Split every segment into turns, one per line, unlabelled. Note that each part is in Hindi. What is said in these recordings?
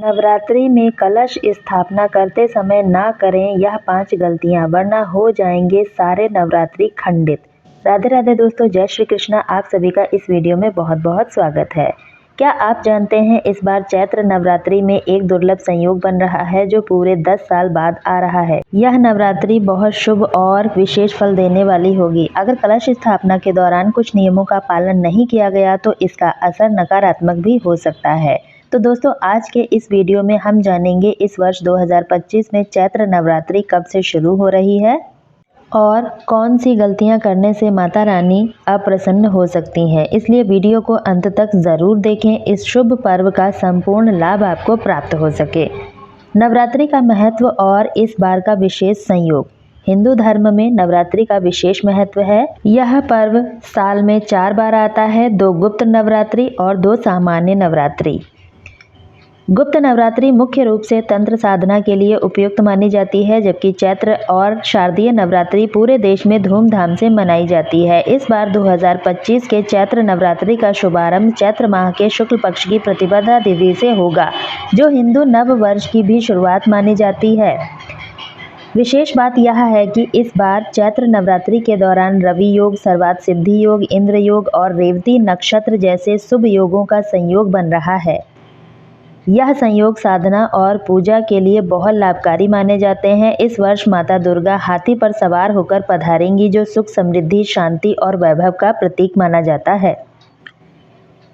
नवरात्रि में कलश स्थापना करते समय ना करें यह 5 गलतियां, वरना हो जाएंगे सारे नवरात्रि खंडित। राधे राधे दोस्तों, जय श्री कृष्णा। आप सभी का इस वीडियो में बहुत बहुत स्वागत है। क्या आप जानते हैं इस बार चैत्र नवरात्रि में एक दुर्लभ संयोग बन रहा है जो पूरे 10 साल बाद आ रहा है। यह नवरात्रि बहुत शुभ और विशेष फल देने वाली होगी। अगर कलश स्थापना के दौरान कुछ नियमों का पालन नहीं किया गया तो इसका असर नकारात्मक भी हो सकता है। तो दोस्तों, आज के इस वीडियो में हम जानेंगे इस वर्ष 2025 में चैत्र नवरात्रि कब से शुरू हो रही है और कौन सी गलतियां करने से माता रानी अप्रसन्न हो सकती हैं। इसलिए वीडियो को अंत तक ज़रूर देखें, इस शुभ पर्व का संपूर्ण लाभ आपको प्राप्त हो सके। नवरात्रि का महत्व और इस बार का विशेष संयोग। हिंदू धर्म में नवरात्रि का विशेष महत्व है। यह पर्व साल में 4 बार आता है, 2 गुप्त नवरात्रि और 2 सामान्य नवरात्रि। गुप्त नवरात्रि मुख्य रूप से तंत्र साधना के लिए उपयुक्त मानी जाती है, जबकि चैत्र और शारदीय नवरात्रि पूरे देश में धूमधाम से मनाई जाती है। इस बार 2025 के चैत्र नवरात्रि का शुभारंभ चैत्र माह के शुक्ल पक्ष की प्रतिपदा तिथि से होगा, जो हिंदू नव वर्ष की भी शुरुआत मानी जाती है। विशेष बात यह है कि इस बार चैत्र नवरात्रि के दौरान रवि योग, सर्वार्थ सिद्धि योग, इंद्र योग और रेवती नक्षत्र जैसे शुभ योगों का संयोग बन रहा है। यह संयोग साधना और पूजा के लिए बहुत लाभकारी माने जाते हैं। इस वर्ष माता दुर्गा हाथी पर सवार होकर पधारेंगी, जो सुख, समृद्धि, शांति और वैभव का प्रतीक माना जाता है।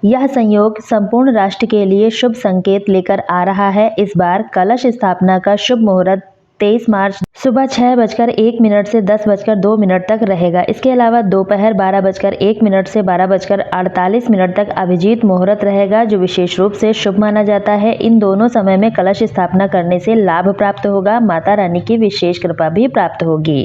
यह संयोग संपूर्ण राष्ट्र के लिए शुभ संकेत लेकर आ रहा है। इस बार कलश स्थापना का शुभ मुहूर्त 23 मार्च सुबह 6:01 से 10:02 तक रहेगा। इसके अलावा दोपहर 12:01 से 12:48 तक अभिजीत मुहूर्त रहेगा, जो विशेष रूप से शुभ माना जाता है। इन दोनों समय में कलश स्थापना करने से लाभ प्राप्त होगा, माता रानी की विशेष कृपा भी प्राप्त होगी।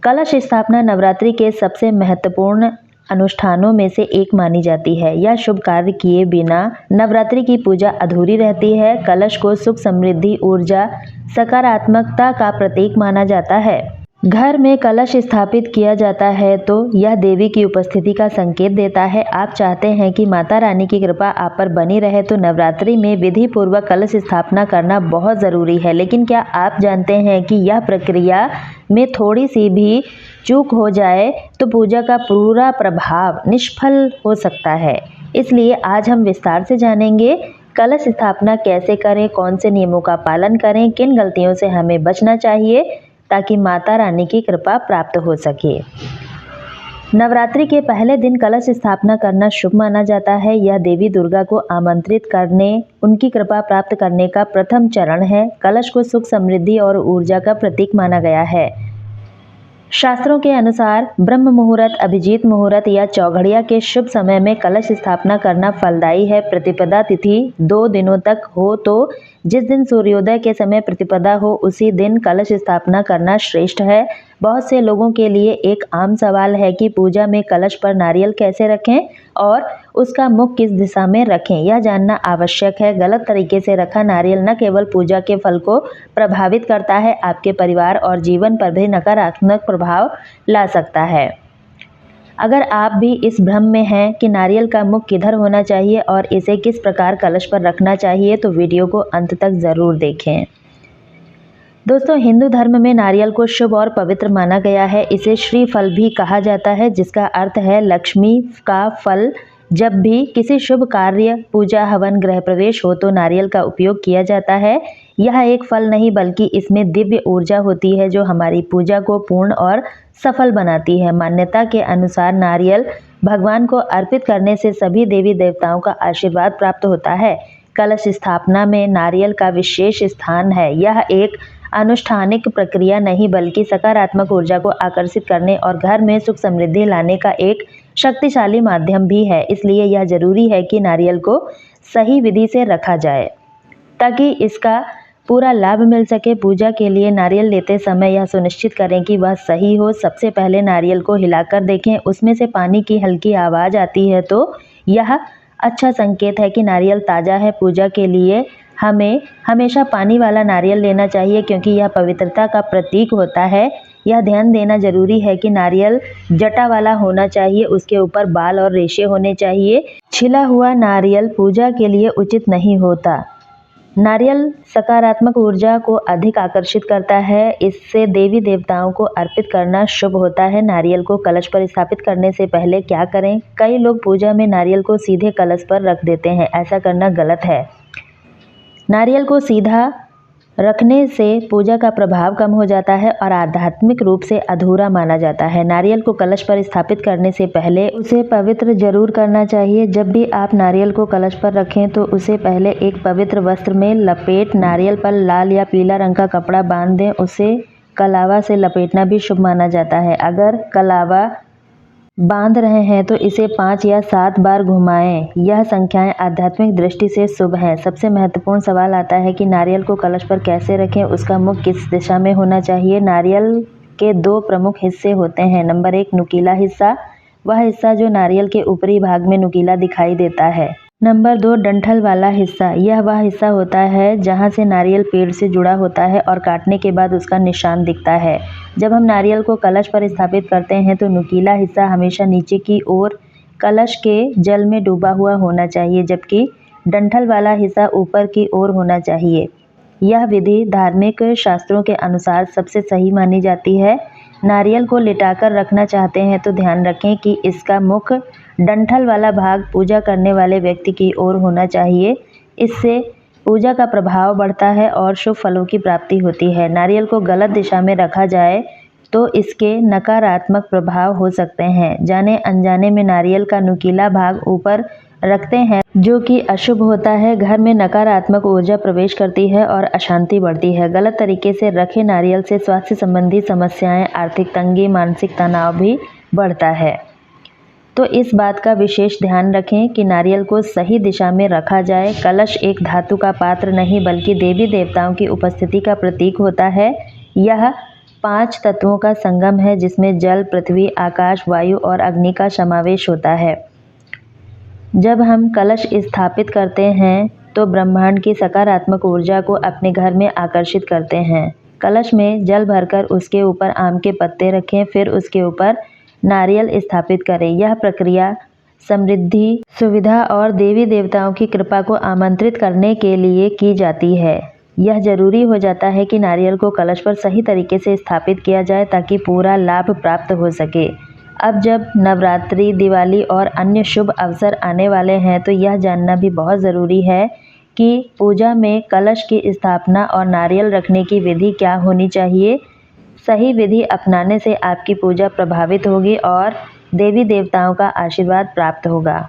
कलश स्थापना नवरात्रि के सबसे महत्वपूर्ण अनुष्ठानों में से एक मानी जाती है। यह शुभ कार्य किए बिना नवरात्रि की पूजा अधूरी रहती है। कलश को सुख, समृद्धि, ऊर्जा, सकारात्मकता का प्रतीक माना जाता है। घर में कलश स्थापित किया जाता है तो यह देवी की उपस्थिति का संकेत देता है। आप चाहते हैं कि माता रानी की कृपा आप पर बनी रहे तो नवरात्रि में विधि पूर्वक कलश स्थापना करना बहुत ज़रूरी है। लेकिन क्या आप जानते हैं कि यह प्रक्रिया में थोड़ी सी भी चूक हो जाए तो पूजा का पूरा प्रभाव निष्फल हो सकता है। इसलिए आज हम विस्तार से जानेंगे कलश स्थापना कैसे करें, कौन से नियमों का पालन करें, किन गलतियों से हमें बचना चाहिए ताकि माता रानी की कृपा प्राप्त हो सके। नवरात्रि के पहले दिन कलश स्थापना करना शुभ माना जाता है। यह देवी दुर्गा को आमंत्रित करने, उनकी कृपा प्राप्त करने का प्रथम चरण है। कलश को सुख, समृद्धि और ऊर्जा का प्रतीक माना गया है। शास्त्रों के अनुसार ब्रह्म मुहूर्त, अभिजीत मुहूर्त या चौघड़िया के शुभ समय में कलश स्थापना करना फलदायी है। प्रतिपदा तिथि 2 दिनों तक हो तो जिस दिन सूर्योदय के समय प्रतिपदा हो उसी दिन कलश स्थापना करना श्रेष्ठ है। बहुत से लोगों के लिए एक आम सवाल है कि पूजा में कलश पर नारियल कैसे रखें और उसका मुख किस दिशा में रखें। यह जानना आवश्यक है। गलत तरीके से रखा नारियल न केवल पूजा के फल को प्रभावित करता है, आपके परिवार और जीवन पर भी नकारात्मक प्रभाव ला सकता है। अगर आप भी इस भ्रम में हैं कि नारियल का मुख किधर होना चाहिए और इसे किस प्रकार कलश पर रखना चाहिए, तो वीडियो को अंत तक ज़रूर देखें। दोस्तों, हिंदू धर्म में नारियल को शुभ और पवित्र माना गया है। इसे श्रीफल भी कहा जाता है, जिसका अर्थ है लक्ष्मी का फल। जब भी किसी शुभ कार्य, पूजा, हवन, गृह प्रवेश हो तो नारियल का उपयोग किया जाता है। यह एक फल नहीं बल्कि इसमें दिव्य ऊर्जा होती है जो हमारी पूजा को पूर्ण और सफल बनाती है। मान्यता के अनुसार नारियल भगवान को अर्पित करने से सभी देवी देवताओं का आशीर्वाद प्राप्त होता है। कलश स्थापना में नारियल का विशेष स्थान है। यह एक अनुष्ठानिक प्रक्रिया नहीं बल्कि सकारात्मक ऊर्जा को आकर्षित करने और घर में सुख, समृद्धि लाने का एक शक्तिशाली माध्यम भी है। इसलिए यह जरूरी है कि नारियल को सही विधि से रखा जाए ताकि इसका पूरा लाभ मिल सके। पूजा के लिए नारियल लेते समय यह सुनिश्चित करें कि वह सही हो। सबसे पहले नारियल को हिलाकर देखें, उसमें से पानी की हल्की आवाज़ आती है तो यह अच्छा संकेत है कि नारियल ताज़ा है। पूजा के लिए हमें हमेशा पानी वाला नारियल लेना चाहिए क्योंकि यह पवित्रता का प्रतीक होता है। यह ध्यान देना जरूरी है कि नारियल जटा वाला होना चाहिए, उसके ऊपर बाल और रेशे होने चाहिए। छिला हुआ नारियल पूजा के लिए उचित नहीं होता। नारियल सकारात्मक ऊर्जा को अधिक आकर्षित करता है। इससे देवी देवताओं को अर्पित करना शुभ होता है। नारियल को कलश पर स्थापित करने से पहले क्या करें? कई लोग पूजा में नारियल को सीधे कलश पर रख देते हैं। ऐसा करना गलत है। नारियल को सीधा रखने से पूजा का प्रभाव कम हो जाता है और आध्यात्मिक रूप से अधूरा माना जाता है। नारियल को कलश पर स्थापित करने से पहले उसे पवित्र जरूर करना चाहिए। जब भी आप नारियल को कलश पर रखें तो उसे पहले एक पवित्र वस्त्र में लपेट नारियल पर लाल या पीला रंग का कपड़ा बांध दें। उसे कलावा से लपेटना भी शुभ माना जाता है। अगर कलावा बांध रहे हैं तो इसे 5 या 7 बार घुमाएं। यह संख्याएं आध्यात्मिक दृष्टि से शुभ हैं। सबसे महत्वपूर्ण सवाल आता है कि नारियल को कलश पर कैसे रखें, उसका मुख किस दिशा में होना चाहिए। नारियल के 2 प्रमुख हिस्से होते हैं। नंबर 1 नुकीला हिस्सा, वह हिस्सा जो नारियल के ऊपरी भाग में नुकीला दिखाई देता है। नंबर 2 डंठल वाला हिस्सा, यह वह हिस्सा होता है जहां से नारियल पेड़ से जुड़ा होता है और काटने के बाद उसका निशान दिखता है। जब हम नारियल को कलश पर स्थापित करते हैं तो नुकीला हिस्सा हमेशा नीचे की ओर कलश के जल में डूबा हुआ होना चाहिए, जबकि डंठल वाला हिस्सा ऊपर की ओर होना चाहिए। यह विधि धार्मिक शास्त्रों के अनुसार सबसे सही मानी जाती है। नारियल को लिटाकर रखना चाहते हैं तो ध्यान रखें कि इसका मुख डंठल वाला भाग पूजा करने वाले व्यक्ति की ओर होना चाहिए। इससे पूजा का प्रभाव बढ़ता है और शुभ फलों की प्राप्ति होती है। नारियल को गलत दिशा में रखा जाए तो इसके नकारात्मक प्रभाव हो सकते हैं। जाने अनजाने में नारियल का नुकीला भाग ऊपर रखते हैं जो कि अशुभ होता है। घर में नकारात्मक ऊर्जा प्रवेश करती है और अशांति बढ़ती है। गलत तरीके से रखे नारियल से स्वास्थ्य संबंधी समस्याएं, आर्थिक तंगी, मानसिक तनाव भी बढ़ता है। तो इस बात का विशेष ध्यान रखें कि नारियल को सही दिशा में रखा जाए। कलश एक धातु का पात्र नहीं बल्कि देवी देवताओं की उपस्थिति का प्रतीक होता है। यह 5 तत्वों का संगम है जिसमें जल, पृथ्वी, आकाश, वायु और अग्नि का समावेश होता है। जब हम कलश स्थापित करते हैं तो ब्रह्मांड की सकारात्मक ऊर्जा को अपने घर में आकर्षित करते हैं। कलश में जल भरकर उसके ऊपर आम के पत्ते रखें, फिर उसके ऊपर नारियल स्थापित करें। यह प्रक्रिया समृद्धि, सुविधा और देवी देवताओं की कृपा को आमंत्रित करने के लिए की जाती है। यह जरूरी हो जाता है कि नारियल को कलश पर सही तरीके से स्थापित किया जाए ताकि पूरा लाभ प्राप्त हो सके। अब जब नवरात्रि, दिवाली और अन्य शुभ अवसर आने वाले हैं तो यह जानना भी बहुत ज़रूरी है कि पूजा में कलश की स्थापना और नारियल रखने की विधि क्या होनी चाहिए। सही विधि अपनाने से आपकी पूजा प्रभावित होगी और देवी देवताओं का आशीर्वाद प्राप्त होगा।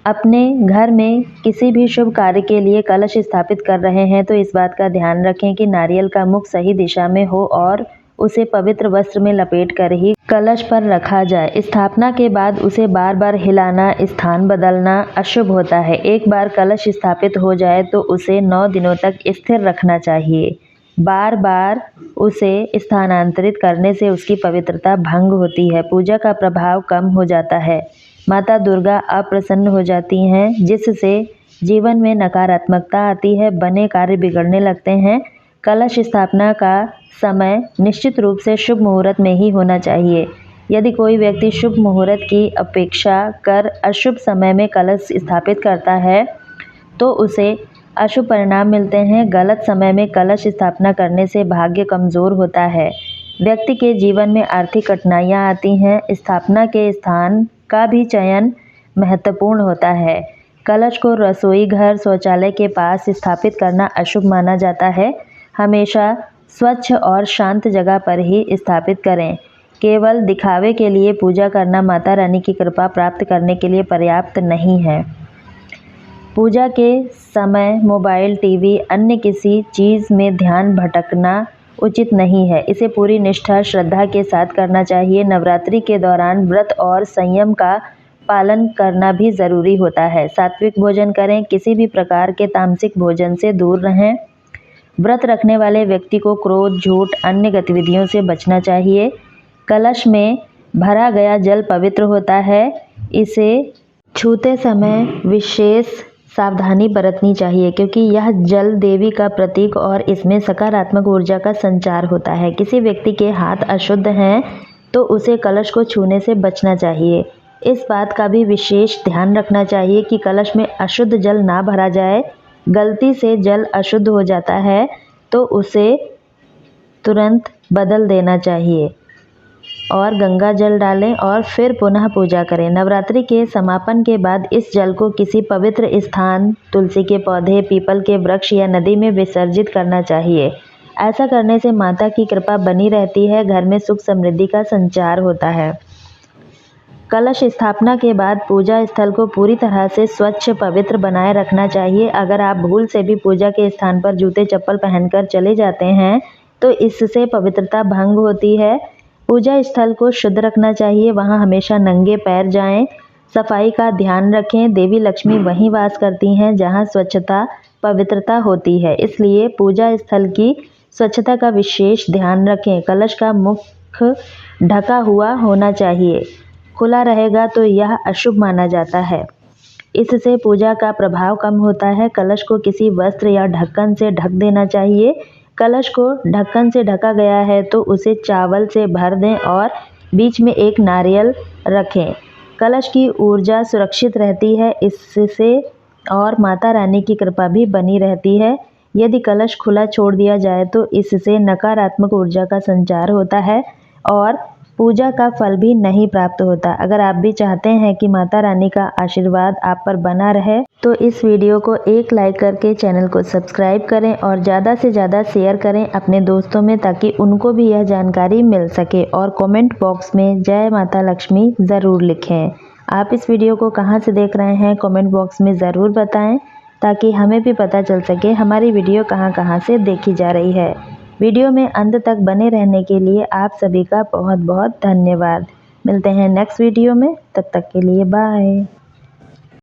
अपने घर में किसी भी शुभ कार्य के लिए कलश स्थापित कर रहे हैं तो इस बात का ध्यान रखें कि नारियल का मुख सही दिशा में हो और उसे पवित्र वस्त्र में लपेट कर ही कलश पर रखा जाए। स्थापना के बाद उसे बार बार हिलाना, स्थान बदलना अशुभ होता है। एक बार कलश स्थापित हो जाए तो उसे 9 दिनों तक स्थिर रखना चाहिए। बार बार उसे स्थानांतरित करने से उसकी पवित्रता भंग होती है, पूजा का प्रभाव कम हो जाता है, माता दुर्गा अप्रसन्न हो जाती हैं, जिससे जीवन में नकारात्मकता आती है, बने कार्य बिगड़ने लगते हैं। कलश स्थापना का समय निश्चित रूप से शुभ मुहूर्त में ही होना चाहिए। यदि कोई व्यक्ति शुभ मुहूर्त की अपेक्षा कर अशुभ समय में कलश स्थापित करता है तो उसे अशुभ परिणाम मिलते हैं। गलत समय में कलश स्थापना करने से भाग्य कमज़ोर होता है, व्यक्ति के जीवन में आर्थिक कठिनाइयाँ आती हैं। स्थापना के स्थान का भी चयन महत्वपूर्ण होता है। कलश को रसोई घर, शौचालय के पास स्थापित करना अशुभ माना जाता है। हमेशा स्वच्छ और शांत जगह पर ही स्थापित करें। केवल दिखावे के लिए पूजा करना माता रानी की कृपा प्राप्त करने के लिए पर्याप्त नहीं है। पूजा के समय मोबाइल, टीवी, अन्य किसी चीज़ में ध्यान भटकना उचित नहीं है। इसे पूरी निष्ठा, श्रद्धा के साथ करना चाहिए। नवरात्रि के दौरान व्रत और संयम का पालन करना भी ज़रूरी होता है। सात्विक भोजन करें, किसी भी प्रकार के तामसिक भोजन से दूर रहें। व्रत रखने वाले व्यक्ति को क्रोध, झूठ, अन्य गतिविधियों से बचना चाहिए। कलश में भरा गया जल पवित्र होता है, इसे छूते समय विशेष सावधानी बरतनी चाहिए क्योंकि यह जल देवी का प्रतीक और इसमें सकारात्मक ऊर्जा का संचार होता है। किसी व्यक्ति के हाथ अशुद्ध हैं तो उसे कलश को छूने से बचना चाहिए। इस बात का भी विशेष ध्यान रखना चाहिए कि कलश में अशुद्ध जल ना भरा जाए। गलती से जल अशुद्ध हो जाता है तो उसे तुरंत बदल देना चाहिए और गंगा जल डालें और फिर पुनः पूजा करें। नवरात्रि के समापन के बाद इस जल को किसी पवित्र स्थान, तुलसी के पौधे, पीपल के वृक्ष या नदी में विसर्जित करना चाहिए। ऐसा करने से माता की कृपा बनी रहती है, घर में सुख समृद्धि का संचार होता है। कलश स्थापना के बाद पूजा स्थल को पूरी तरह से स्वच्छ पवित्र बनाए रखना चाहिए। अगर आप भूल से भी पूजा के स्थान पर जूते चप्पल पहनकर चले जाते हैं तो इससे पवित्रता भंग होती है। पूजा स्थल को शुद्ध रखना चाहिए, वहां हमेशा नंगे पैर जाएं। सफाई का ध्यान रखें, देवी लक्ष्मी वहीं वास करती हैं जहां स्वच्छता पवित्रता होती है, इसलिए पूजा स्थल की स्वच्छता का विशेष ध्यान रखें। कलश का मुख ढका हुआ होना चाहिए, खुला रहेगा तो यह अशुभ माना जाता है, इससे पूजा का प्रभाव कम होता है। कलश को किसी वस्त्र या ढक्कन से ढक देना चाहिए। कलश को ढक्कन से ढका गया है तो उसे चावल से भर दें और बीच में एक नारियल रखें। कलश की ऊर्जा सुरक्षित रहती है, इससे और माता रानी की कृपा भी बनी रहती है। यदि कलश खुला छोड़ दिया जाए तो इससे नकारात्मक ऊर्जा का संचार होता है और पूजा का फल भी नहीं प्राप्त होता। अगर आप भी चाहते हैं कि माता रानी का आशीर्वाद आप पर बना रहे तो इस वीडियो को एक लाइक करके चैनल को सब्सक्राइब करें और ज़्यादा से ज़्यादा शेयर करें अपने दोस्तों में, ताकि उनको भी यह जानकारी मिल सके। और कमेंट बॉक्स में जय माता लक्ष्मी ज़रूर लिखें। आप इस वीडियो को कहाँ से देख रहे हैं कमेंट बॉक्स में ज़रूर बताएं, ताकि हमें भी पता चल सके हमारी वीडियो कहाँ से देखी जा रही है। वीडियो में अंत तक बने रहने के लिए आप सभी का बहुत बहुत धन्यवाद। मिलते हैं नेक्स्ट वीडियो में, तब तक के लिए बाय।